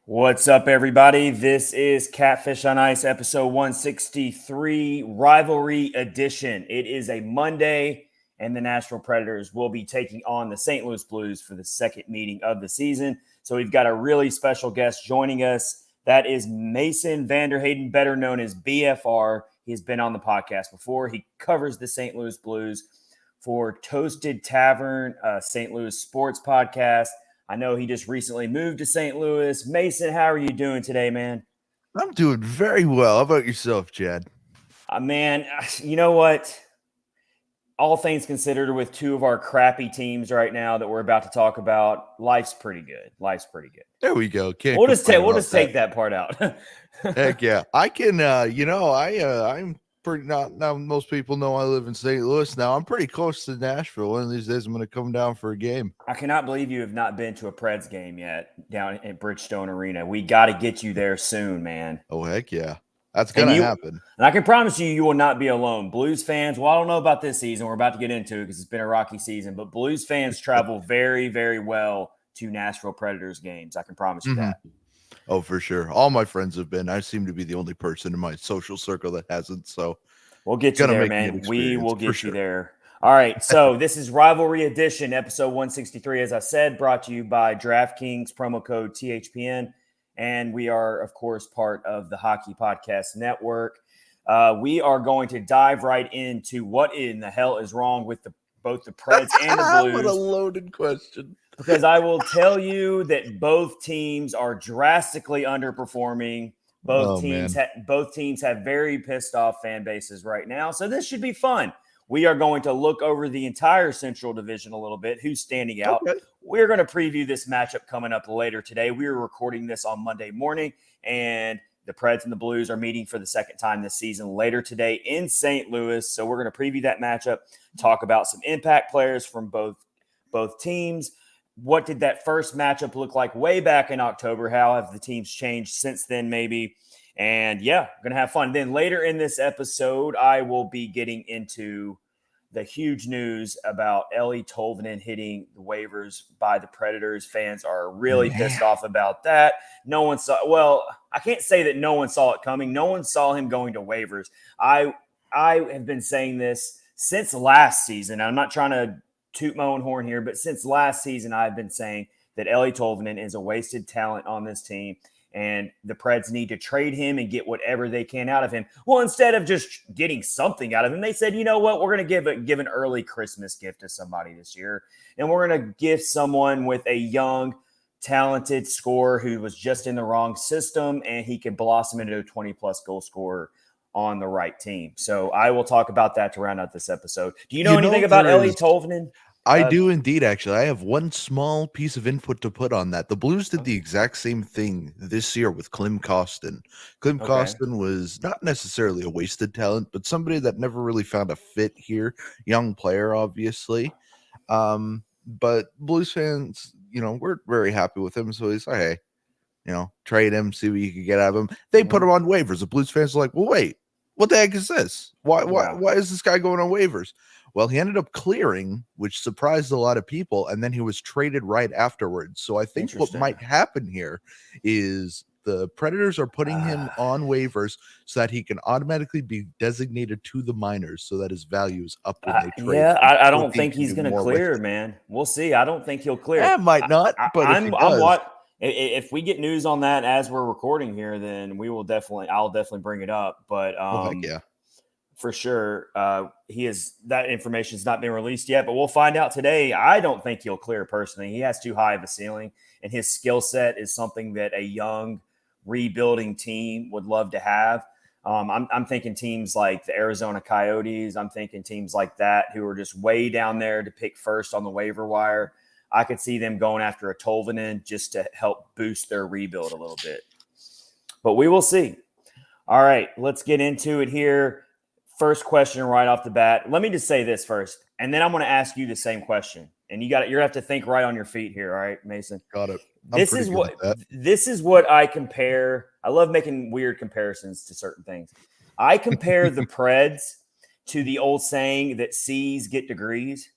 What's up, everybody? This is Catfish on Ice, episode 163, Rivalry Edition. It is a Monday, and the Nashville Predators will be taking on the St. Louis Blues for the second meeting of the season. So we've got a really special guest joining us. That is Mason Vanderheyden, better known as BFR. He's been on the podcast before. He covers the St. Louis Blues for Toasted Tavern, St. Louis sports podcast. I know he just recently moved to St. Louis. Mason, how are you doing today, man? I'm doing very well. How about yourself, Chad? Man, you know what? All things considered, with two of our crappy teams right now that we're about to talk about, life's pretty good. There we go. Can't We'll just complain about take that part out. Heck yeah. I can I'm pretty not now most people know I live in St. Louis now. I'm pretty close to Nashville. One of these days I'm gonna come down for a game. I cannot believe you have not been to a Preds game yet down at Bridgestone Arena. We got to get you there soon, man. Oh heck yeah. That's gonna happen. And I can promise you will not be alone. Blues fans, well, I don't know about this season. We're about to get into it because it's been a rocky season, but Blues fans travel very, very well to Nashville Predators games. I can promise you that. Oh, for sure. All my friends have been. I seem to be the only person in my social circle that hasn't. So we'll get you there, man. We will get you there. All right. So this is Rivalry Edition, episode 163. As I said, brought to you by DraftKings, promo code THPN. And we are, of course, part of the Hockey Podcast Network. We are going to dive right into what in the hell is wrong with both the Preds and the Blues. What a loaded question. Because I will tell you that both teams are drastically underperforming. Both teams have very pissed off fan bases right now. So this should be fun. We are going to look over the entire Central Division a little bit, who's standing out. Okay. We're going to preview this matchup coming up later today. We are recording this on Monday morning, and the Preds and the Blues are meeting for the second time this season later today in St. Louis. So we're going to preview that matchup, talk about some impact players from both teams. What did that first matchup look like way back in October? How have the teams changed since then, maybe? And yeah, we're going to have fun. Then later in this episode, I will be getting into the huge news about Eeli Tolvanen hitting the waivers by the Predators. Fans are really pissed off about that. No one saw – well, I can't say that no one saw it coming. No one saw him going to waivers. I have been saying this since last season. I'm not trying to toot my own horn here, but since last season, I've been saying that Eeli Tolvanen is a wasted talent on this team, and the Preds need to trade him and get whatever they can out of him. Well, instead of just getting something out of him, they said, you know what, we're going to give an early Christmas gift to somebody this year, and we're going to give someone with a young, talented scorer who was just in the wrong system, and he can blossom into a 20-plus goal scorer on the right team. So I will talk about that to round out this episode. Do you know anything about Eeli Tolvanen? I do indeed, actually. I have one small piece of input to put on that. The Blues did the exact same thing this year with Klim Kostin. Kostin was not necessarily a wasted talent, but somebody that never really found a fit here. Young player, obviously. But Blues fans, we're very happy with him. So he's like, hey, trade him, see what you can get out of him. They put him on waivers. The Blues fans are like, well, wait, what the heck is this? Why is this guy going on waivers? Well, he ended up clearing, which surprised a lot of people, and then he was traded right afterwards. So I think what might happen here is the Predators are putting him on waivers so that he can automatically be designated to the minors so that his value is up when they trade. Yeah, I don't think he's going to clear, man. We'll see. I don't think he'll clear. Yeah, might not, but if we get news on that as we're recording here, then I'll definitely bring it up. But yeah. For sure, that information has not been released yet, but we'll find out today. I don't think he'll clear personally. He has too high of a ceiling, and his skill set is something that a young, rebuilding team would love to have. I'm thinking teams like the Arizona Coyotes. I'm thinking teams like that who are just way down there to pick first on the waiver wire. I could see them going after a Tolvanen just to help boost their rebuild a little bit. But we will see. All right, let's get into it here. First question right off the bat. Let me just say this first, and then I'm going to ask you the same question. And you're going to have to think right on your feet here, all right, Mason? Got it. This is what I compare. I love making weird comparisons to certain things. I compare the Preds to the old saying that C's get degrees.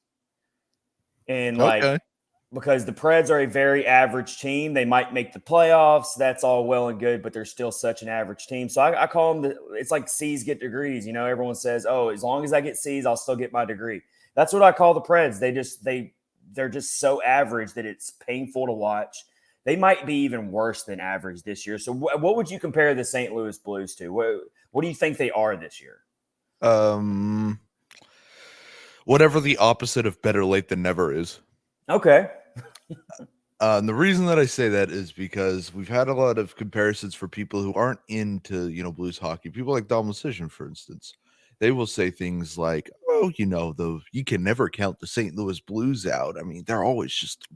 And because the Preds are a very average team. They might make the playoffs. That's all well and good, but they're still such an average team. So I call them it's like C's get degrees. You know, everyone says, oh, as long as I get C's, I'll still get my degree. That's what I call the Preds. They're just so average that it's painful to watch. They might be even worse than average this year. So what would you compare the St. Louis Blues to? What do you think they are this year? Whatever the opposite of better late than never is. Okay. And the reason that I say that is because we've had a lot of comparisons for people who aren't into, Blues hockey. People like Dom Lucian, for instance. They will say things like, oh, you can never count the St. Louis Blues out. I mean, they're always just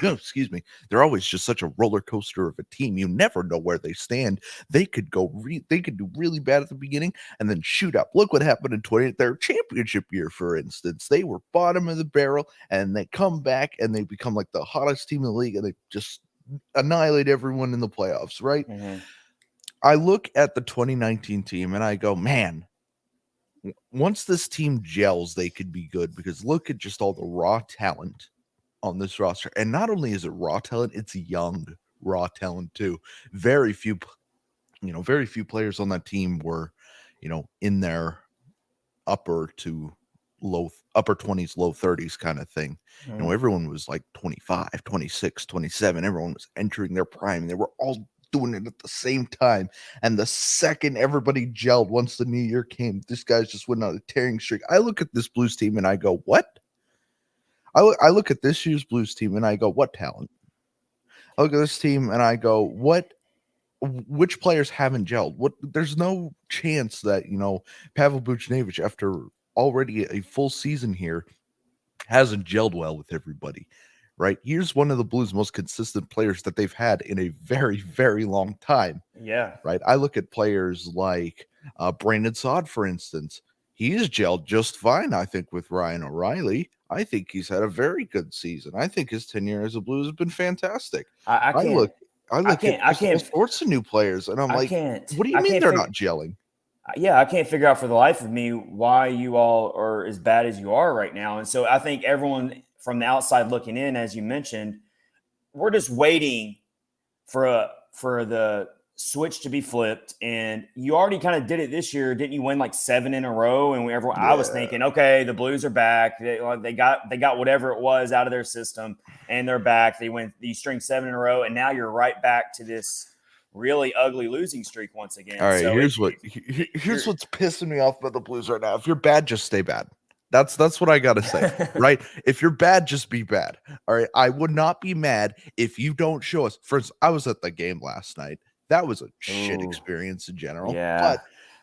excuse me, they're always just such a roller coaster of a team. You never know where they stand. They could they could do really bad at the beginning and then shoot up. Look what happened in their championship year, for instance. They were bottom of the barrel and they come back and they become like the hottest team in the league and they just annihilate everyone in the playoffs, right? Mm-hmm. I look at the 2019 team and I go, man, once this team gels, they could be good, because look at just all the raw talent on this roster. And not only is it raw talent, it's young raw talent too. Very few players on that team were, in their upper 20s, low 30s kind of thing. Mm-hmm. Everyone was like 25, 26, 27. Everyone was entering their prime. They were all doing it at the same time. And the second everybody gelled, once the new year came, this guy's just went on a tearing streak. I look at this Blues team and I go, what? I look at this year's Blues team and I go, what talent? I look at this team and I go, which players haven't gelled? There's no chance that, Pavel Buchnevich, after already a full season here, hasn't gelled well with everybody, right? Here's one of the Blues' most consistent players that they've had in a very, very long time. Yeah. Right. I look at players like Brandon Saad, for instance. He's gelled just fine, I think, with Ryan O'Reilly. I think he's had a very good season. I think his tenure as a Blues has been fantastic. I look at all sorts of new players, and I'm like, what do you mean they're not gelling? Yeah, I can't figure out for the life of me why you all are as bad as you are right now. And so I think everyone from the outside looking in, as you mentioned, we're just waiting for the switch to be flipped. And you already kind of did it this year. Didn't you win like 7 in a row? And I was thinking, okay, the Blues are back. They got whatever it was out of their system, and they're back. You string 7 in a row, and now you're right back to this really ugly losing streak once again. All right, so here's what's pissing me off about the Blues right now. If you're bad, just stay bad. That's what I gotta say, right? If you're bad, just be bad. All right. I would not be mad if you don't show us. First, I was at the game last night. That was a shit experience in general. Yeah. But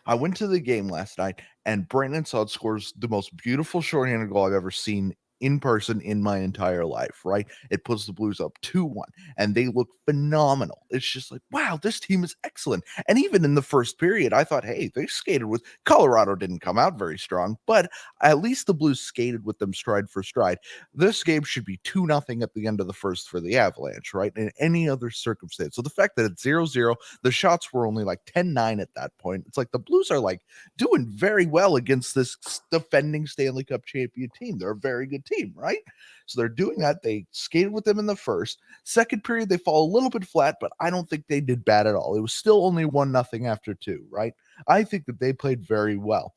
I went to the game last night, and Brandon Saad scores the most beautiful shorthanded goal I've ever seen in person in my entire life, right? It puts the Blues up 2-1, and they look phenomenal. It's just like, wow, this team is excellent. And even in the first period, I thought, hey, they skated with Colorado, didn't come out very strong, but at least the Blues skated with them stride for stride. This game should be 2-0 at the end of the first for the Avalanche, right? In any other circumstance. So the fact that it's 0-0, the shots were only like 10-9 at that point. It's like the Blues are like doing very well against this defending Stanley Cup champion team. They're a very good team, right? So they're doing that. They skated with them in the first. Second period, they fall a little bit flat, but I don't think they did bad at all. It was still only 1-0 after 2, right? I think that they played very well.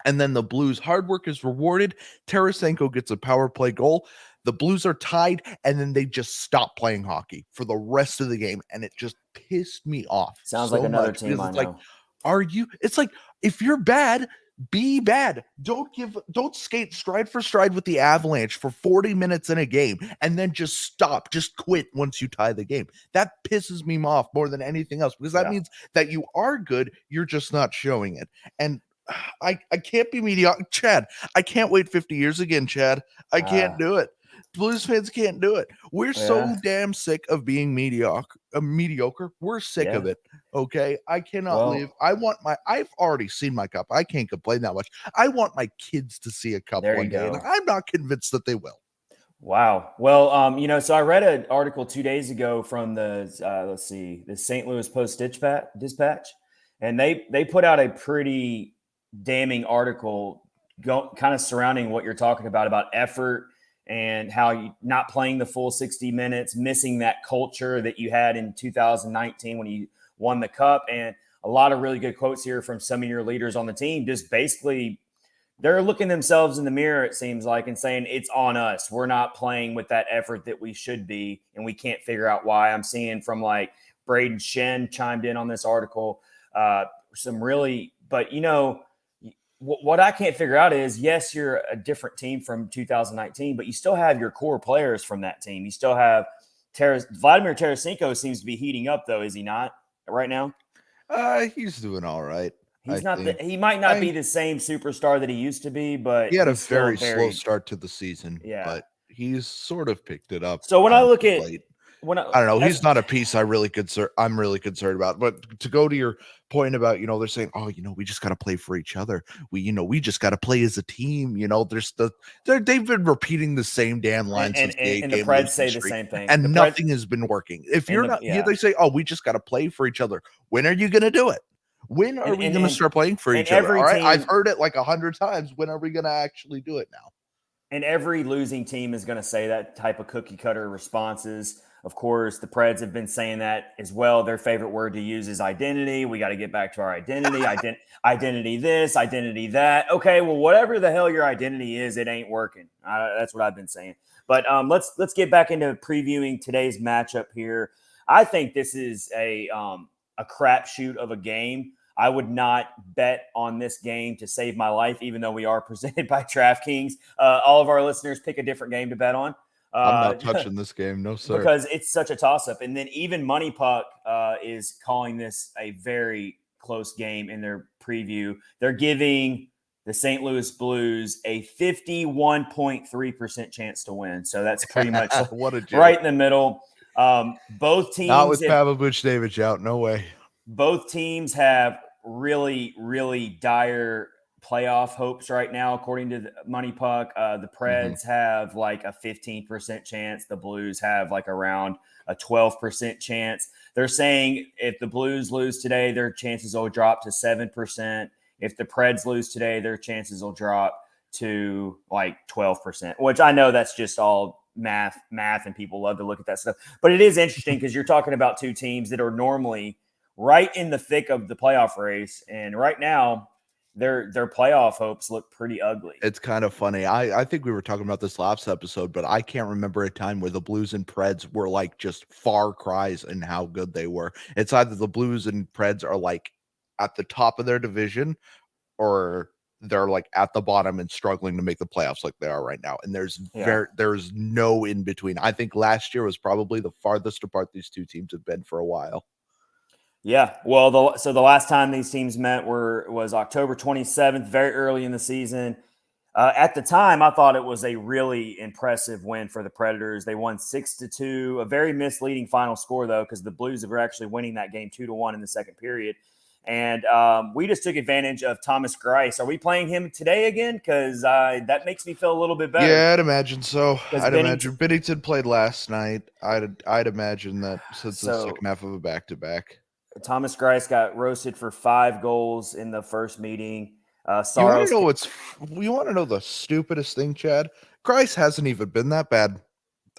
And then the Blues' hard work is rewarded. Tarasenko gets a power play goal. The Blues are tied, and then they just stop playing hockey for the rest of the game, and it just pissed me off. Sounds like another team I know. It's like, if you're bad, be bad. Don't skate stride for stride with the Avalanche for 40 minutes in a game and then just stop, just quit once you tie the game. That pisses me off more than anything else, because that means that you are good, you're just not showing it. And I can't be mediocre. Chad, I can't wait 50 years again, Chad. I can't do it. Blues fans can't do it. We're so damn sick of being mediocre. We're sick of it. Okay. I cannot live. I've already seen my cup. I can't complain that much. I want my kids to see a cup one day, and I'm not convinced that they will. Wow. Well, so I read an article 2 days ago from the St. Louis Post-Dispatch, and they put out a pretty damning article kind of surrounding what you're talking about effort and how you not playing the full 60 minutes, missing that culture that you had in 2019 when you won the cup. And a lot of really good quotes here from some of your leaders on the team, just basically they're looking themselves in the mirror, it seems like, and saying it's on us. We're not playing with that effort that we should be, and we can't figure out why. I'm seeing from like Braden Shen chimed in on this article. Some really, but what I can't figure out is, yes, you're a different team from 2019, but you still have your core players from that team. You still have Vladimir Tarasenko seems to be heating up, though, is he not right now? He's doing all right. He might not be the same superstar that he used to be, but he had a very slow start to the season. Yeah, but he's sort of picked it up. So when I look at I don't know, he's not a piece I'm really concerned about. But to go to your point about, they're saying, oh, we just got to play for each other. We just got to play as a team. They've been repeating the same damn line since and the Preds say the same thing, and nothing has been working. If you're not, they say, oh, we just got to play for each other. When are you going to do it? When are we going to start playing for each other? All right, I've heard it like 100 times. When are we going to actually do it now? And every losing team is going to say that type of cookie cutter responses. Of course, the Preds have been saying that as well. Their favorite word to use is identity. We got to get back to our identity. Identity this, identity that. Okay, well, whatever the hell your identity is, it ain't working. That's what I've been saying. But let's get back into previewing today's matchup here. I think this is a crapshoot of a game. I would not bet on this game to save my life, even though we are presented by DraftKings. All of our listeners pick a different game to bet on. I'm not touching this game, no sir. Because it's such a toss-up. And then even Money Puck is calling this a very close game in their preview. They're giving the St. Louis Blues a 51.3% chance to win. So that's pretty much right in the middle. Both teams. Not with Pavel Buchnevich out, no way. Both teams have really, really dire playoff hopes right now, according to the Money Puck. The Preds have like a 15% chance. The Blues have like around a 12% chance. They're saying if the Blues lose today, their chances will drop to 7%. If the Preds lose today, their chances will drop to like 12%, which I know that's just all math, and people love to look at that stuff. But it is interesting because you're talking about two teams that are normally right in the thick of the playoff race. And right now, their playoff hopes look pretty ugly. It's kind of funny. I think we were talking about this last episode, but I can't remember a time where the Blues and Preds were like just far cries in how good they were. It's either the Blues and Preds are like at the top of their division, or they're like at the bottom and struggling to make the playoffs like they are right now. And there's no in between. I think last year was probably the farthest apart these two teams have been for a while. Yeah, well, so the last time these teams met was October 27th, very early in the season. At the time, I thought it was a really impressive win for the Predators. They won 6-2, a very misleading final score, though, because the Blues were actually winning that game 2-1 in the second period. And we just took advantage of Thomas Greiss. Are we playing him today again? Because that makes me feel a little bit better. Yeah, I'd imagine so. Imagine Binnington played last night. I'd imagine that since the second half of a back-to-back. Thomas Greiss got roasted for 5 goals in the first meeting. You want to know the stupidest thing, Chad? Greiss hasn't even been that bad.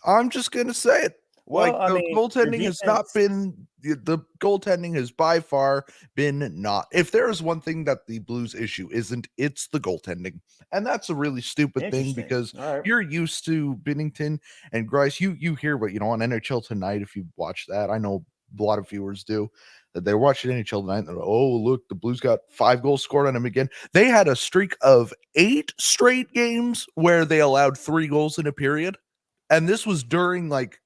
I'm just going to say it. Well, goaltending has not been the goaltending has by far been not. If there is one thing that the Blues issue isn't, it's the goaltending. And that's a really stupid thing because you're used to Binnington and Greiss. You hear what, on NHL Tonight, if you watch that, I know a lot of viewers do, that they're watching NHL Tonight and they're like, oh, look, the Blues got 5 goals scored on them again. They had a streak of 8 straight games where they allowed 3 goals in a period. And this was during like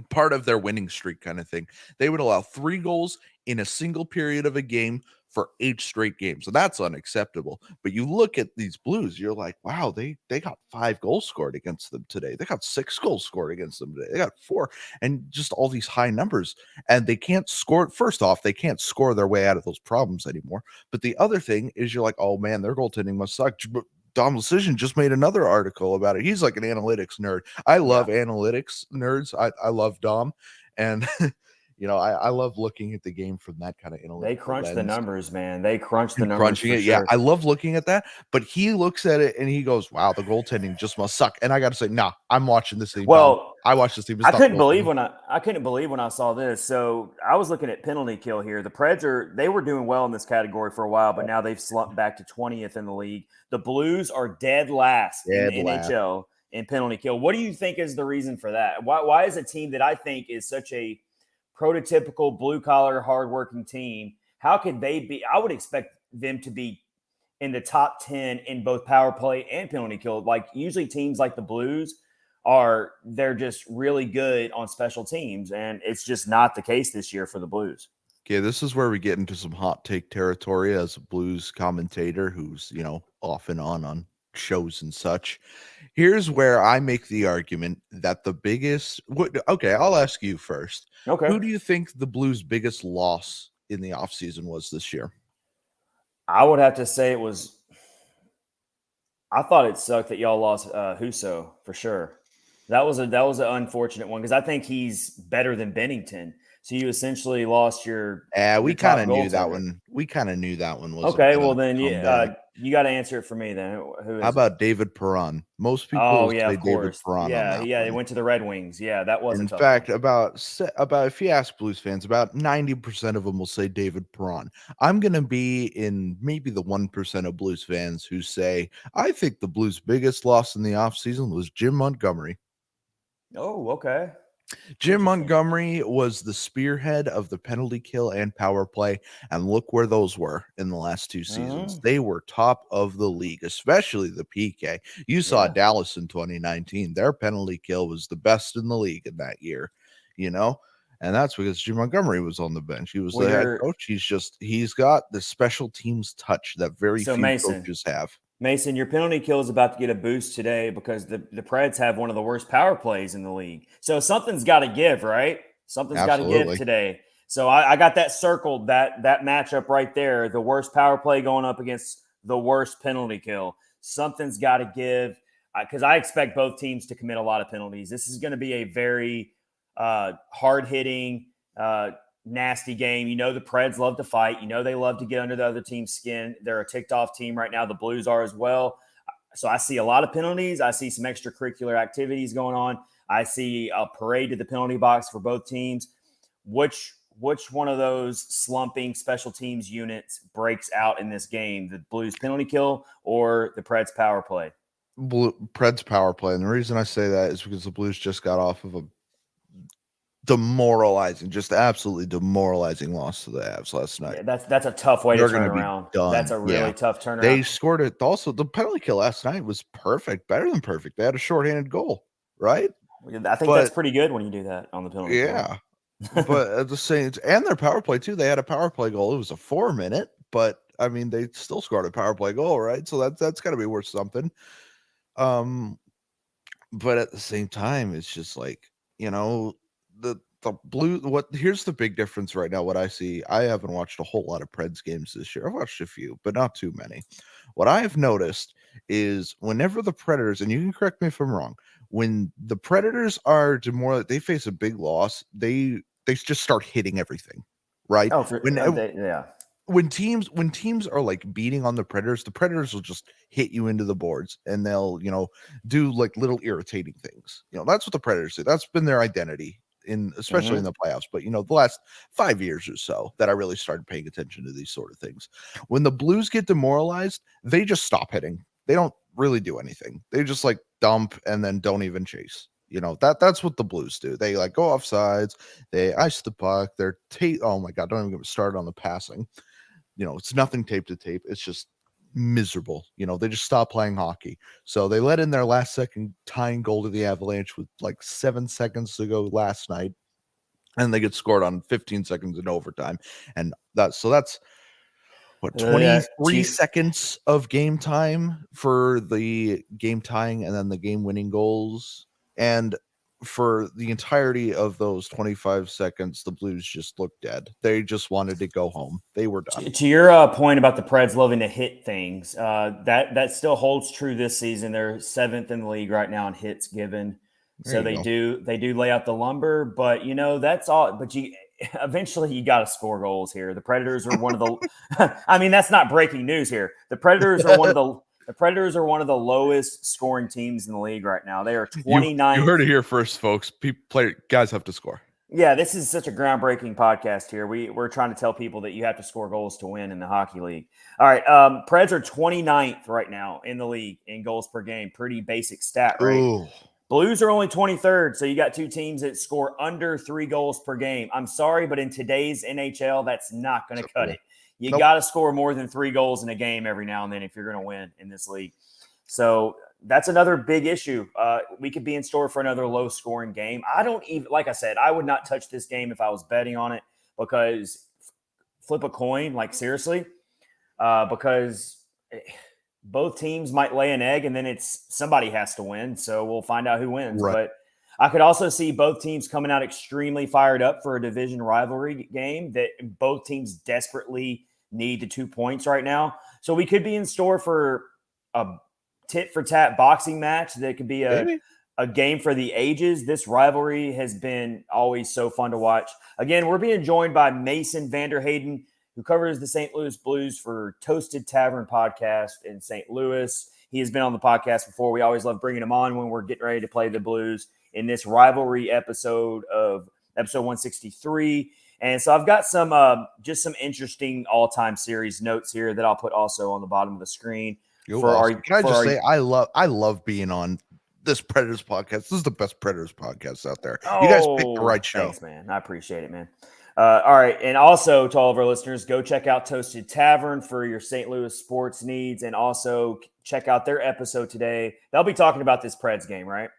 part of their winning streak kind of thing. They would allow 3 goals in a single period of a game for 8 straight games. So that's unacceptable. But you look at these Blues, you're like, wow, they got 5 goals scored against them today. They got 6 goals scored against them today. They got 4, and just all these high numbers. And they can't score. First off, they can't score their way out of those problems anymore. But the other thing is you're like, oh man, their goaltending must suck. Dom Lucian just made another article about it. He's like an analytics nerd. I love analytics nerds. I love Dom. And I love looking at the game from that kind of They analytical crunch the lens. numbers, man. They crunch the And numbers crunching for it, yeah, sure. I love looking at that. But he looks at it and he goes, "Wow, the goaltending just must suck." And I got to say, "Nah, I'm watching this team, dog. Well, I watched this team. It's I not couldn't believe goaltending." when I saw this. So I was looking at penalty kill here. The Preds they were doing well in this category for a while, but now they've slumped back to 20th in the league. The Blues are dead last in the Dead last. NHL in penalty kill. What do you think is the reason for that? Why is a team that I think is such a prototypical blue collar, hardworking team? How could they be? I would expect them to be in the top 10 in both power play and penalty kill. Like usually teams like the Blues they're just really good on special teams, and it's just not the case this year for the Blues. Okay, this is where we get into some hot take territory as a Blues commentator who's, off and on shows and such. Here's where I make the argument that okay, I'll ask you first. Okay. Who do you think the Blues' biggest loss in the offseason was this year? I would have to say I thought it sucked that y'all lost Husso for sure. That was an unfortunate one because I think he's better than Bennington. So you essentially lost your We kind of knew that goaltender. one. We kind of knew that one wasn't Okay, gonna well then come back. you got to answer it for me then. Who is How it? about David Perron? Most people Oh yeah, say of David course. Perron on that Yeah, he one. went to the Red Wings. Yeah, that was a In tough fact, one. about if you ask Blues fans, about 90% of them will say David Perron. I'm gonna be in maybe the 1% of Blues fans who say I think the Blues' biggest loss in the offseason was Jim Montgomery. Oh, okay. Jim Interesting. Montgomery was the spearhead of the penalty kill and power play, and look where those were in the last 2 seasons. Mhm. They were top of the league, especially the PK. You saw Yeah. Dallas in 2019. Their penalty kill was the best in the league in that year, you know? And that's because Jim Montgomery was on the bench. He was Well, the head coach. He's got the special teams touch that very so few coaches have. Mason, your penalty kill is about to get a boost today because the Preds have one of the worst power plays in the league. So something's got to give, right? Something's got to give Absolutely. today. So I got that circled, that matchup right there. The worst power play going up against the worst penalty kill. Something's got to give because I expect both teams to commit a lot of penalties. This is going to be a very hard-hitting, nasty game. The Preds love to fight. They love to get under the other team's skin. They're a ticked off team right now. The Blues are as well. So I see a lot of penalties. I see some extracurricular activities going on. I see a parade to the penalty box for both teams. Which one of those slumping special teams units breaks out in this game? The Blues penalty kill or the Preds power play? Preds power play. And the reason I say that is because the Blues just got off of a just absolutely demoralizing loss to the Avs last night. Yeah, that's a tough way They're to turn gonna be around. done. That's a really Yeah. tough turnaround. They scored it. Also, the penalty kill last night was perfect, better than perfect. They had a shorthanded goal, right? I think that's pretty good when you do that on the penalty kill. Yeah. But at the same and their power play too, they had a power play goal. It was a 4-minute, but I mean they still scored a power play goal, right? So that's gotta be worth something. But at the same time, it's just like, the blue here's the big difference right now. What I see, I haven't watched a whole lot of Preds games this year. I've watched a few, but not too many. What I have noticed is whenever the Predators, and you can correct me if I'm wrong, when the Predators are they face a big loss, they just start hitting everything, right? Oh, Yeah. When teams are like beating on the Predators will just hit you into the boards and they'll, do like little irritating things. That's what the Predators do. That's been their identity especially in the playoffs. But the last 5 years or so that I really started paying attention to these sort of things. When the Blues get demoralized, they just stop hitting. They don't really do anything. They just like dump and then don't even chase. That's what the Blues do. They like go off sides, they ice the puck, oh my god, don't even get me started on the passing. It's nothing tape to tape. It's just miserable. They just stopped playing hockey. So they let in their last second tying goal to the Avalanche with like 7 seconds to go last night. And they get scored on 15 seconds in overtime. And that's what 23 seconds of game time for the game tying and then the game winning goals. And for the entirety of those 25 seconds, the Blues just looked dead. They just wanted to go home. They were done. To your point about the Preds loving to hit things, that still holds true this season. They're 7th in the league right now in hits given. So they do lay out the lumber, but that's all. But eventually you got to score goals here. The Predators are one of the I mean, that's not breaking news here. The Predators are one of the lowest scoring teams in the league right now. They are 29th. You heard it here first, folks. Guys have to score. Yeah, this is such a groundbreaking podcast here. We're trying to tell people that you have to score goals to win in the hockey league. All right, Preds are 29th right now in the league in goals per game. Pretty basic stat, right? Ooh. Blues are only 23rd, so you got two teams that score under 3 goals per game. I'm sorry, but in today's NHL, that's not going to cut it. You got to score more than 3 goals in a game every now and then if you're going to win in this league. So that's another big issue. We could be in store for another low-scoring game. I don't even, like I said, I would not touch this game if I was betting on it because flip a coin, like seriously, because both teams might lay an egg and then it's somebody has to win. So we'll find out who wins. Right. But I could also see both teams coming out extremely fired up for a division rivalry game that both teams desperately need the 2 points right now. So we could be in store for a tit for tat boxing match that could be a game for the ages. This rivalry has been always so fun to watch. Again, we're being joined by Mason Vanderheyden, who covers the St. Louis Blues for Toasted Tavern podcast in St. Louis. He has been on the podcast before. We always love bringing him on when we're getting ready to play the Blues in this rivalry episode of episode 163. And so I've got some just some interesting all-time series notes here that I'll put also on the bottom of the screen. Can I just say I love being on this Predators podcast. This is the best Predators podcast out there. You guys picked the right show. Thanks, man. I appreciate it, man. All right. And also to all of our listeners, go check out Toasted Tavern for your St. Louis sports needs. And also check out their episode today. They'll be talking about this Preds game, right?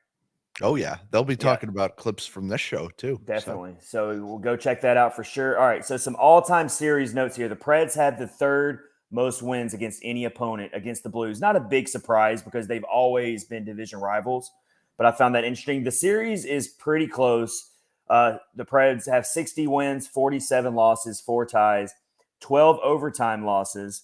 Oh, yeah. They'll be talking about clips from this show, too. Definitely. So we'll go check that out for sure. All right. So some all-time series notes here. The Preds had the third most wins against any opponent against the Blues. Not a big surprise because they've always been division rivals, but I found that interesting. The series is pretty close. The Preds have 60 wins, 47 losses, 4 ties, 12 overtime losses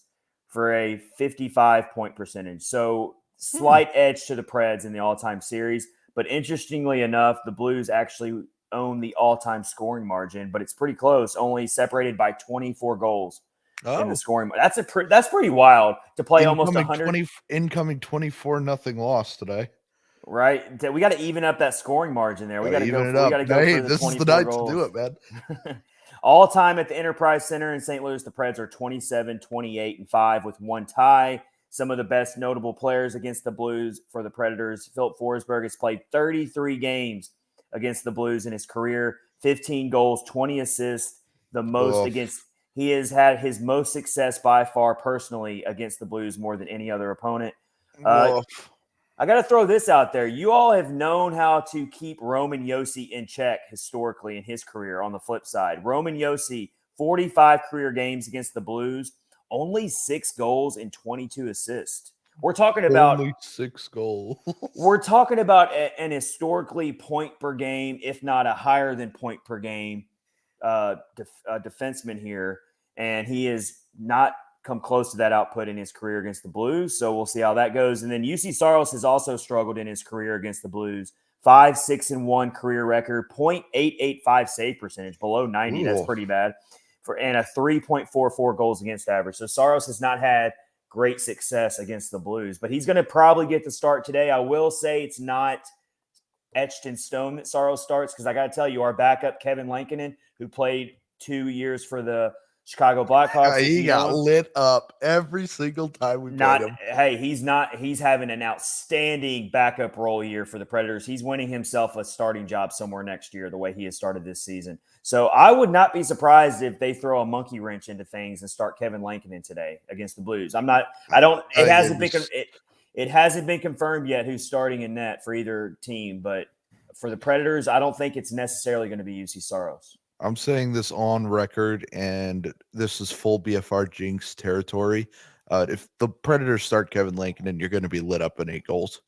for a 55-point percentage. So slight edge to the Preds in the all-time series. But interestingly enough, the Blues actually own the all-time scoring margin, but it's pretty close, only separated by 24 goals. In the scoring. That's pretty wild to play almost 100. Incoming 24-0 loss today. Right. We got to even up that scoring margin there. We got to go. This is the night to do it, man. All time at the Enterprise Center in St. Louis, the Preds are 27, 28, and 5 with 1 tie. Some of the best notable players against the Blues for the Predators. Philip Forsberg has played 33 games against the Blues in his career, 15 goals, 20 assists, the most against. He has had his most success by far personally against the Blues more than any other opponent. I got to throw this out there. You all have known how to keep Roman Josi in check historically in his career on the flip side. Roman Josi, 45 career games against the Blues, only 6 goals and 22 assists. We're talking about only 6 goals. We're talking about an historically point per game, if not a higher than point per game defenseman here. And he has not come close to that output in his career against the Blues. So we'll see how that goes. And then UC Saros has also struggled in his career against the Blues. 5-6-1 career record, .885 save percentage, below 90. Ooh. That's pretty bad. And a 3.44 goals against average. So Saros has not had great success against the Blues, but he's going to probably get the start today. I will say it's not etched in stone that Saros starts because I got to tell you, our backup, Kevin Lankinen, who played 2 years for the Chicago Blackhawks. He got lit up every single time we played him. Hey, he's having an outstanding backup role year for the Predators. He's winning himself a starting job somewhere next year, the way he has started this season. So I would not be surprised if they throw a monkey wrench into things and start Kevin Lankinen today against the Blues. It hasn't been confirmed yet who's starting in net for either team, but for the Predators, I don't think it's necessarily going to be UC Saros. I'm saying this on record, and this is full BFR jinx territory. If the Predators start Kevin Lankinen, you're going to be lit up in 8 goals.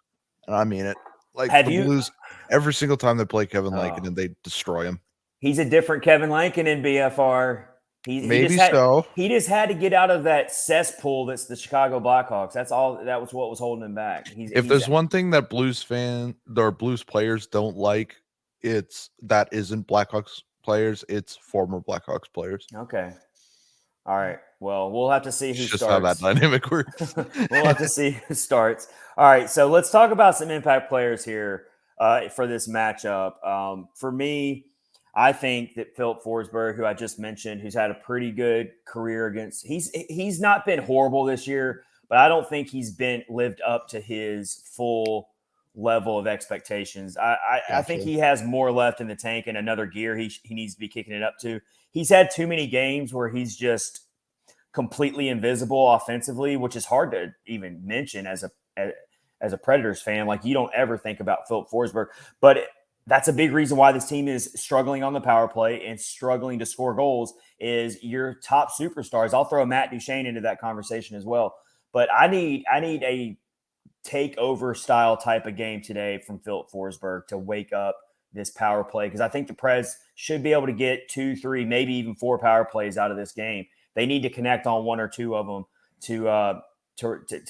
And I mean it. Like Blues, every single time they play Kevin Lankinen, they destroy him. He's a different Kevin Lankinen, BFR. He just had to get out of that cesspool that's the Chicago Blackhawks. That's all. That was what was holding him back. There's one thing that Blues players don't like, that isn't Blackhawks players, it's former Blackhawks players. Okay. All right. Well, we'll have to see who Just starts. how that dynamic works. We'll have to see who starts. All right. So let's talk about some impact players here for this matchup. For me, I think that Philip Forsberg, who I just mentioned, who's had a pretty good career against, he's not been horrible this year, but I don't think he's been lived up to his full level of expectations. I think he has more left in the tank and another gear he needs to be kicking it up to. He's had too many games where he's just completely invisible offensively, which is hard to even mention as a Predators fan. Like, you don't ever think about Philip Forsberg, but that's a big reason why this team is struggling on the power play and struggling to score goals is your top superstars. I'll throw Matt Duchene into that conversation as well, but I need a takeover style type of game today from Philip Forsberg to wake up this power play, because I think the Preds should be able to get 2, 3, maybe even 4 power plays out of this game. They need to connect on 1 or 2 of them to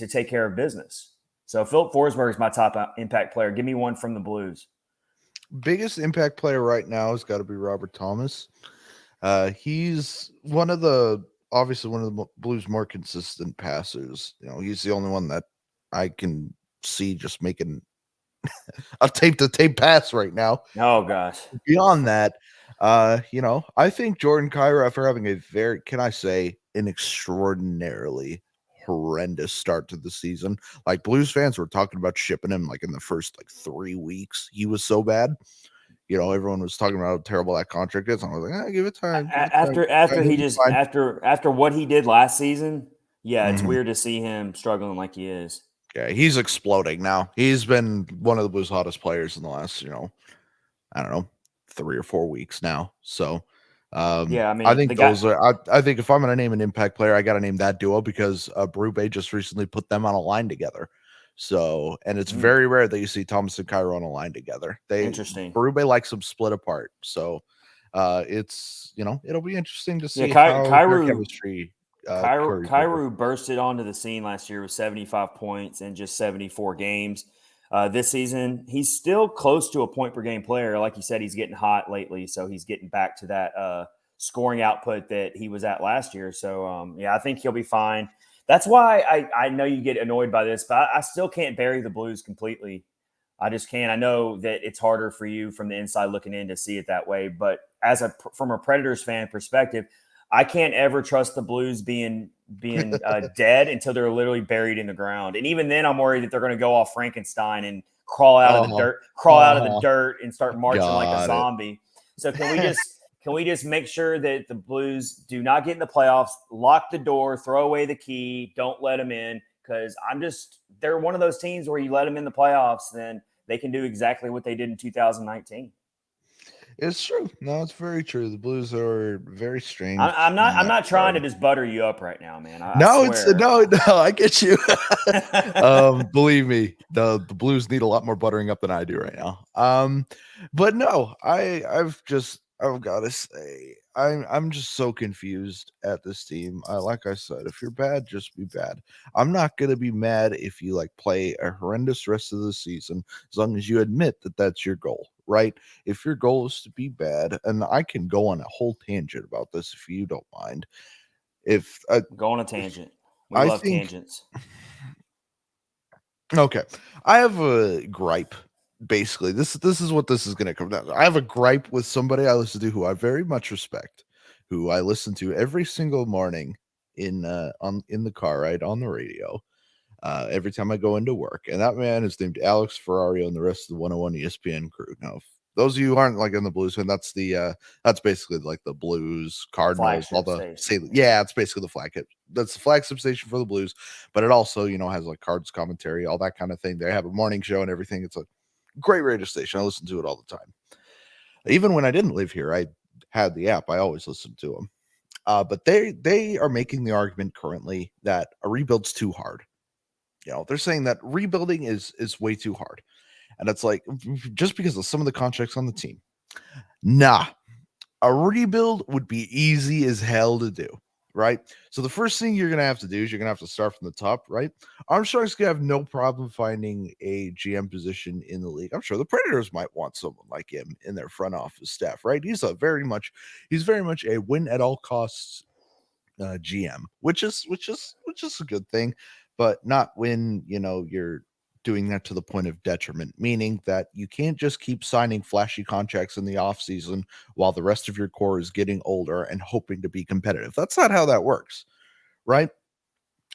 take care of business. So Philip Forsberg is my top impact player. Give me one from the Blues. Biggest impact player right now has got to be Robert Thomas. He's obviously one of the Blues' more consistent passers. He's the only one that I can see just making a tape-to-tape pass right now. Oh gosh. Beyond that, I think Jordan Kyrou, after having an extraordinarily horrendous start to the season. Like, Blues fans were talking about shipping him like in the first 3 weeks. He was so bad. Everyone was talking about how terrible that contract is. And I was like, give it time. After what he did last season, yeah, it's weird to see him struggling like he is. Yeah, he's exploding now. He's been one of the Blues' hottest players in the last, I don't know, 3 or 4 weeks now. So, yeah, I mean, I think I think if I'm going to name an impact player, I got to name that duo because Berube just recently put them on a line together. So, and it's very rare that you see Thomas and Kyrou on a line together. Interesting. Berube likes them split apart. So, it's it'll be interesting to see how their chemistry. Kyrou bursted onto the scene last year with 75 points in just 74 games. This season, he's still close to a point per game player. Like you said, he's getting hot lately, so he's getting back to that scoring output that he was at last year. So, yeah, I think he'll be fine. That's why I know you get annoyed by this, but I still can't bury the Blues completely. I just can't. I know that it's harder for you from the inside looking in to see it that way, but from a Predators fan perspective, I can't ever trust the Blues being dead until they're literally buried in the ground. And even then, I'm worried that they're going to go off Frankenstein and crawl out of the dirt and start marching like a zombie. So can we just make sure that the Blues do not get in the playoffs, lock the door, throw away the key, don't let them in, because they're one of those teams where you let them in the playoffs, then they can do exactly what they did in 2019. It's true. No, it's very true. The Blues are very strange. I'm not trying to just butter you up right now, man. No, I get you. Believe me, the Blues need a lot more buttering up than I do right now. But no, I've got to say, I'm just so confused at this team. Like I said, if you're bad, just be bad. I'm not gonna be mad if you play a horrendous rest of the season, as long as you admit that that's your goal, right? If your goal is to be bad, and I can go on a whole tangent about this if you don't mind. Go on a tangent. We love tangents. Okay, I have a gripe. Basically, this is what this is going to come down to. I have a gripe with somebody I listen to who I very much respect, who I listen to every single morning in the car ride on the radio, every time I go into work, and that man is named Alex Ferrario and the rest of the 101 ESPN crew. Now, if those of you who aren't in the Blues, and that's basically the Blues, Cardinals, all the it's basically the flagship. That's the flagship station for the Blues, but it also has Cards commentary, all that kind of thing. They have a morning show and everything. It's a great radio station. I listen to it all the time. Even when I didn't live here, I had the app. I always listened to them. But they are making the argument currently that a rebuild's too hard. They're saying that rebuilding is way too hard. And it's just because of some of the contracts on the team. Nah. A rebuild would be easy as hell to do. right? So the first thing you're going to have to do is you're going to have to start from the top, right? Armstrong's going to have no problem finding a GM position in the league. I'm sure the Predators might want someone like him in their front office staff, right? He's very much a win at all costs GM, which is a good thing, but not when you're doing that to the point of detriment, meaning that you can't just keep signing flashy contracts in the offseason while the rest of your core is getting older and hoping to be competitive. That's not how that works, right?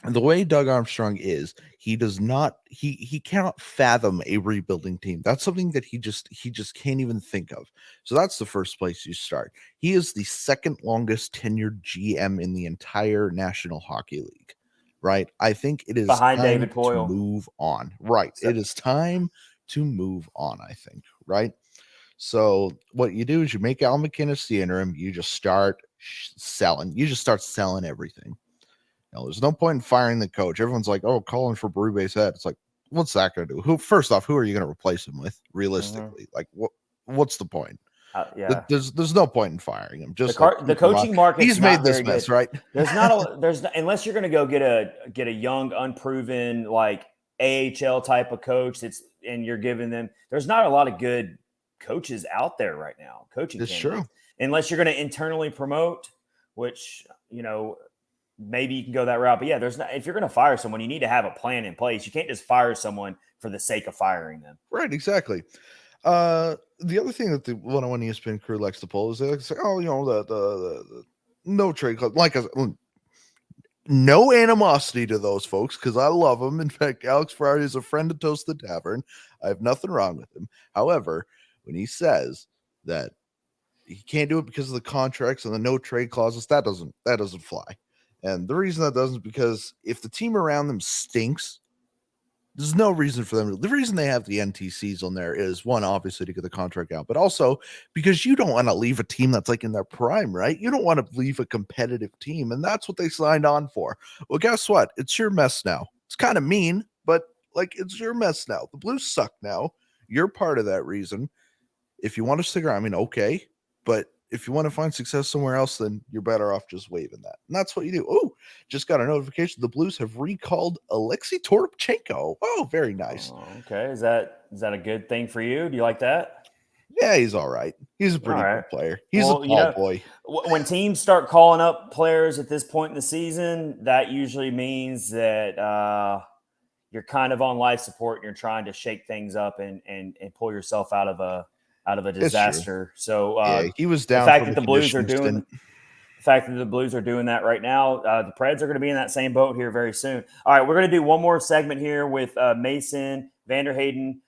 And the way Doug Armstrong is, he does not he cannot fathom a rebuilding team. That's something that he just can't even think of. So that's the first place you start. He is the second longest tenured GM in the entire National Hockey League. Right? I think it is behind time David to Poile. move on. Right. So, it is time to move on, I think. Right? So what you do is you make Al McInnes the interim, you just start selling. You just start selling everything. There's no point in firing the coach. Everyone's like, "Oh, calling for Berube's head." It's like, what's that going to do? First off, who are you going to replace him with? Realistically, like, what's the point? yeah. There's no point in firing him. Just The coaching market. He's made this mess, right? There's unless you're going to go get a young, unproven like AHL type of coach and you're giving them. There's not a lot of good coaches out there right now. Coaching it's candidates, true. Unless you're going to internally promote, which maybe you can go that route. But yeah, if you're going to fire someone, you need to have a plan in place. You can't just fire someone for the sake of firing them. Right, exactly. The other thing that the 101 ESPN crew likes to pull is they say, "Oh, the no trade club." Like, no animosity to those folks because I love them. In fact, Alex Friday is a friend of Toast the Tavern. I have nothing wrong with him. However, when he says that he can't do it because of the contracts and the no trade clauses, that doesn't fly. And the reason that doesn't is because if the team around them stinks, there's no reason for them. The reason they have the NTCs on there is, one, obviously to get the contract out, but also because you don't want to leave a team that's like in their prime, right? You don't want to leave a competitive team, and that's what they signed on for. Well, guess what? It's your mess now. It's kind of mean, but like, it's your mess now. The Blues suck now. You're part of that reason. If you want to stick around, I mean, okay, but if you want to find success somewhere else, then you're better off just waving that. And that's what you do. Oh, just got a notification. The Blues have recalled Alexei Toropchenko. Oh, very nice. Oh, okay. Is that a good thing for you? Do you like that? Yeah, he's all right. He's a pretty good player. He's a tall boy. When teams start calling up players at this point in the season, that usually means that you're kind of on life support and you're trying to shake things up and pull yourself out of a disaster. So yeah, he was down. The fact that the Blues are doing that right now, the Preds are going to be in that same boat here very soon. All right, we're going to do one more segment here with Mason Vanderheyden.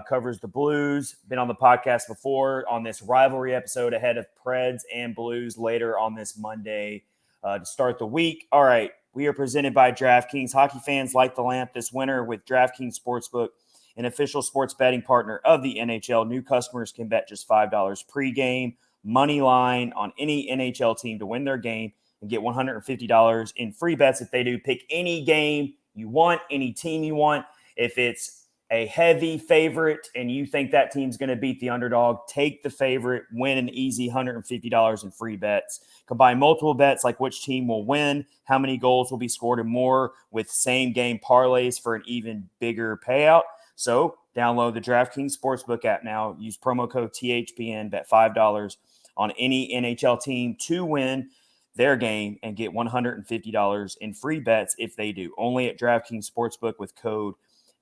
Covers the Blues, been on the podcast before on this rivalry episode ahead of Preds and Blues later on this Monday to start the week. All right, we are presented by DraftKings. Hockey fans light the lamp this winter with DraftKings Sportsbook, an official sports betting partner of the NHL. New customers can bet just $5 pregame, money line on any NHL team to win their game and get $150 in free bets if they do. Pick any game you want, any team you want. If it's a heavy favorite and you think that team's going to beat the underdog, take the favorite, win an easy $150 in free bets. Combine multiple bets like which team will win, how many goals will be scored, and more with same game parlays for an even bigger payout. So download the DraftKings Sportsbook app now. Use promo code THPN, bet $5 on any NHL team to win their game and get $150 in free bets if they do. Only at DraftKings Sportsbook with code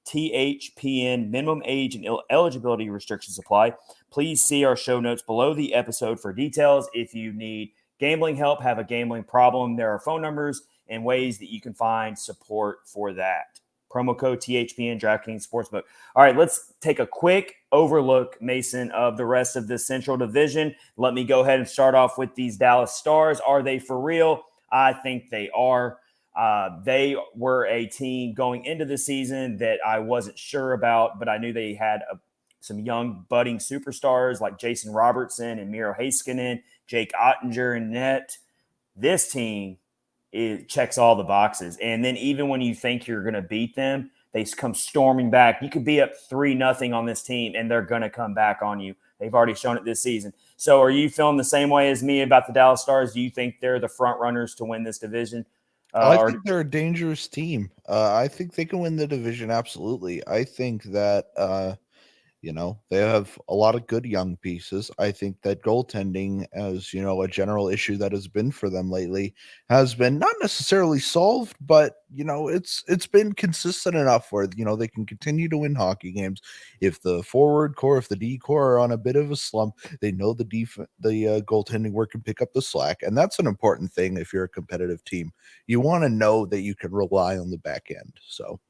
THPN. Minimum age and eligibility restrictions apply. Please see our show notes below the episode for details. If you need gambling help, have a gambling problem, there are phone numbers and ways that you can find support for that. Promo code THPN, DraftKings Sportsbook. All right, let's take a quick overlook, Mason, of the rest of the Central Division. Let me go ahead and start off with these Dallas Stars. Are they for real? I think they are. They were a team going into the season that I wasn't sure about, but I knew they had some young budding superstars like Jason Robertson and Miro Heiskanen, Jake Ottinger and net. This team checks all the boxes. And then even when you think you're going to beat them, they come storming back. You could be up 3-0 on this team, and they're going to come back on you They've already shown it this season. So are you feeling the same way as me about the Dallas Stars? Do you think they're the front runners to win this division? I think they're a dangerous team. I think they can win the division. Absolutely. I think that, they have a lot of good young pieces. I think that goaltending, as a general issue that has been for them lately, has been not necessarily solved, but it's been consistent enough where they can continue to win hockey games. If the forward core, if the D core are on a bit of a slump, they know the goaltending work can pick up the slack, and that's an important thing. If you're a competitive team, you want to know that you can rely on the back end. So.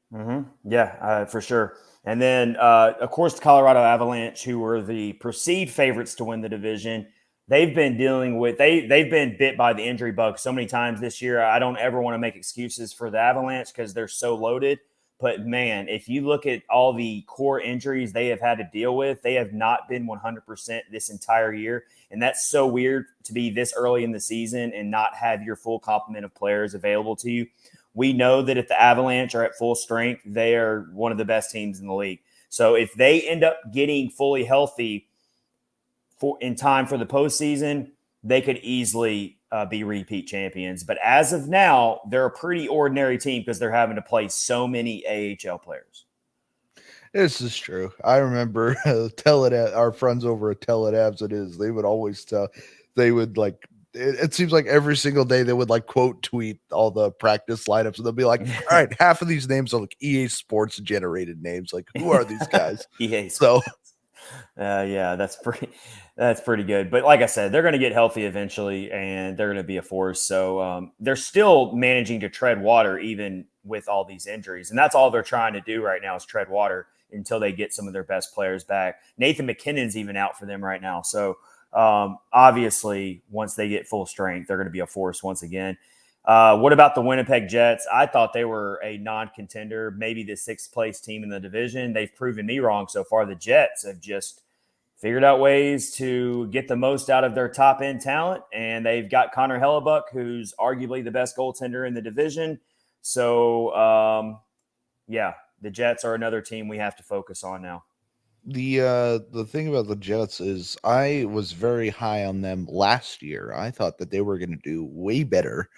Yeah, for sure. And then, of course, the Colorado Avalanche, who were the perceived favorites to win the division, they've been dealing with they've been bit by the injury bug so many times this year. I don't ever want to make excuses for the Avalanche because they're so loaded. But man, if you look at all the core injuries they have had to deal with, they have not been 100% this entire year. And that's so weird to be this early in the season and not have your full complement of players available to you. We know that if the Avalanche are at full strength, they are one of the best teams in the league. So if they end up getting fully healthy in time for the postseason, they could easily be repeat champions. But as of now, they're a pretty ordinary team because they're having to play so many AHL players. This is true. I remember our friends over at Tell It Abs It Is. They would always they would like. It seems like every single day they would like quote tweet all the practice lineups, and they'll be like, "All right, half of these names are like EA Sports generated names. Like, who are these guys?" EA Sports. So, yeah, that's pretty good. But like I said, they're going to get healthy eventually, and they're going to be a force. So they're still managing to tread water even with all these injuries, and that's all they're trying to do right now is tread water until they get some of their best players back. Nathan McKinnon's even out for them right now, so. Obviously, once they get full strength, they're going to be a force once again. What about the Winnipeg Jets? I thought they were a non-contender, maybe the sixth place team in the division. They've proven me wrong so far. The Jets have just figured out ways to get the most out of their top end talent, and they've got Connor Hellebuck, who's arguably the best goaltender in the division. So, yeah, the Jets are another team we have to focus on now. The thing about the Jets is I was very high on them last year. I thought that they were going to do way better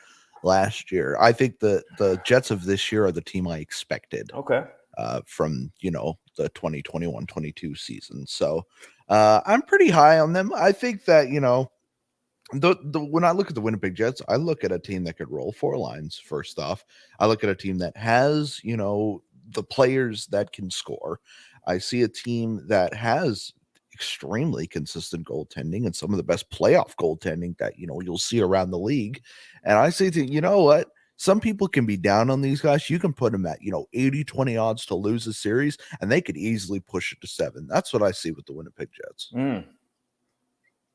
last year. I think the Jets of this year are the team I expected. Okay. From the 2021-22 season. So I'm pretty high on them. I think that when I look at the Winnipeg Jets, I look at a team that could roll four lines. First off, I look at a team that has the players that can score. I see a team that has extremely consistent goaltending and some of the best playoff goaltending that you'll see around the league. And I say what? Some people can be down on these guys. You can put them at 80-20 odds to lose a series, and they could easily push it to 7. That's what I see with the Winnipeg Jets.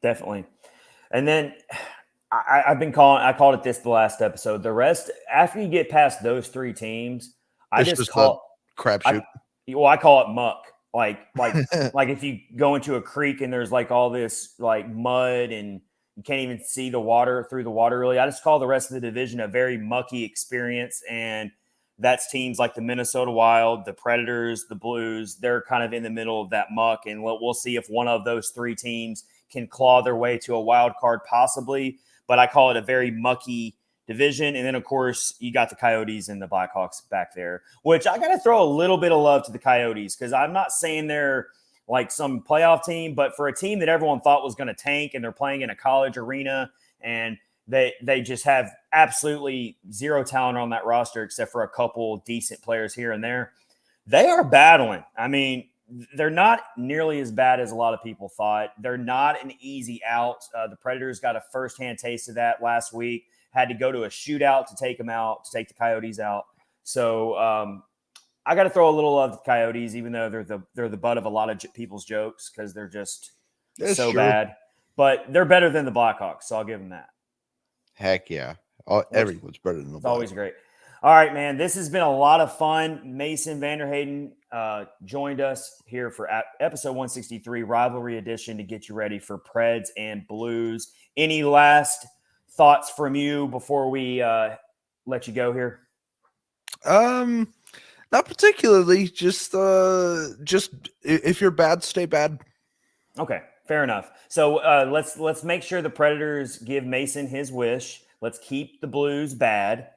Definitely. And then I called it this the last episode. The rest, after you get past those three teams, I just call it crapshoot. I call it muck. Like if you go into a creek and there's like all this like mud and you can't even see the water through the water really. I just call the rest of the division a very mucky experience. And that's teams like the Minnesota Wild, the Predators, the Blues. They're kind of in the middle of that muck. And we'll see if one of those three teams can claw their way to a wild card possibly. But I call it a very mucky division. And then, of course, you got the Coyotes and the Blackhawks back there, which I got to throw a little bit of love to the Coyotes because I'm not saying they're like some playoff team, but for a team that everyone thought was going to tank and they're playing in a college arena and they just have absolutely zero talent on that roster except for a couple decent players here and there. They are battling. I mean, they're not nearly as bad as a lot of people thought. They're not an easy out. The Predators got a firsthand taste of that last week. Had to go to a shootout to take them out, to take the Coyotes out. So I got to throw a little love to the Coyotes, even though they're the butt of a lot of people's jokes because they're just so bad. But they're better than the Blackhawks, so I'll give them that. Heck yeah. Everyone's better than the Blackhawks. It's always great. All right, man. This has been a lot of fun. Mason Vanderheyden joined us here for episode 163, Rivalry Edition, to get you ready for Preds and Blues. Any last thoughts from you before we let you go here? Not particularly. Just if you're bad, stay bad. Okay, Fair enough. So let's make sure the Predators give Mason his wish. Let's keep the Blues bad.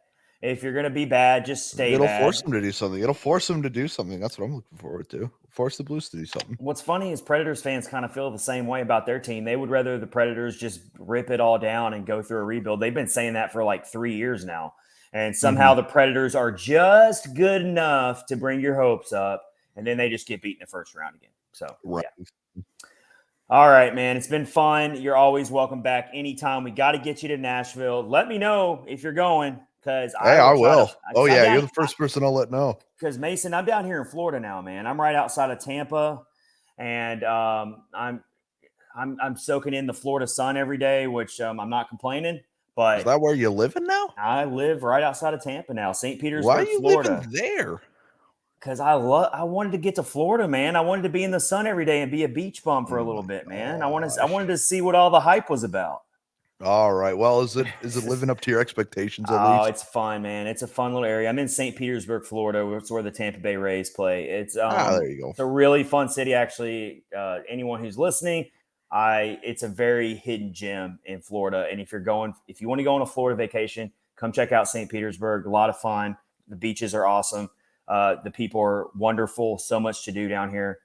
If you're going to be bad, just stay It'll bad. force them to do something. It'll force them to do something. That's what I'm looking forward to. Force the Blues to do something. What's funny is Predators fans kind of feel the same way about their team. They would rather the Predators just rip it all down and go through a rebuild. They've been saying that for like 3 years now. And somehow the Predators are just good enough to bring your hopes up. And then they just get beat in the first round again. So, right. Yeah. All right, man. It's been fun. You're always welcome back anytime. We got to get you to Nashville. Let me know if you're going because I will. You're the first person I'll let know. Because Mason, I'm down here in Florida now, man. I'm right outside of Tampa, and I'm soaking in the Florida sun every day, which I'm not complaining. But is that where you're living now? I live right outside of Tampa now, St. Petersburg, Why are you Florida. living there? Because I wanted to get to Florida, man. I wanted to be in the sun every day and be a beach bum for a little bit, man. I wanted to see what all the hype was about. All right. Well, is it living up to your expectations at least? Oh, it's fun, man. It's a fun little area. I'm in St. Petersburg, Florida. It's where the Tampa Bay Rays play. It's there you go. It's a really fun city, actually. Anyone who's listening, it's a very hidden gem in Florida. And if you want to go on a Florida vacation, come check out St. Petersburg. A lot of fun. The beaches are awesome. The people are wonderful. So much to do down here.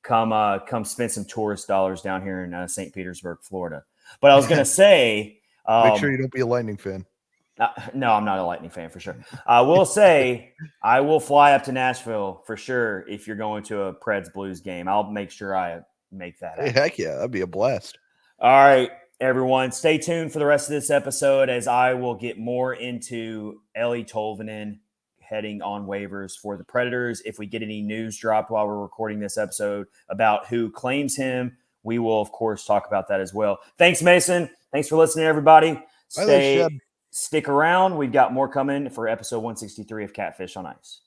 Come spend some tourist dollars down here in St. Petersburg, Florida. But I was going to say, make sure you don't be a Lightning fan. No, I'm not a Lightning fan for sure. I will say I will fly up to Nashville for sure if you're going to a Preds Blues game. I'll make sure I make that happen. Heck yeah, that'd be a blast. All right, everyone. Stay tuned for the rest of this episode as I will get more into Eeli Tolvanen heading on waivers for the Predators. If we get any news dropped while we're recording this episode about who claims him, we will, of course, talk about that as well. Thanks, Mason. Thanks for listening, everybody. Stick around. We've got more coming for episode 163 of Catfish on Ice.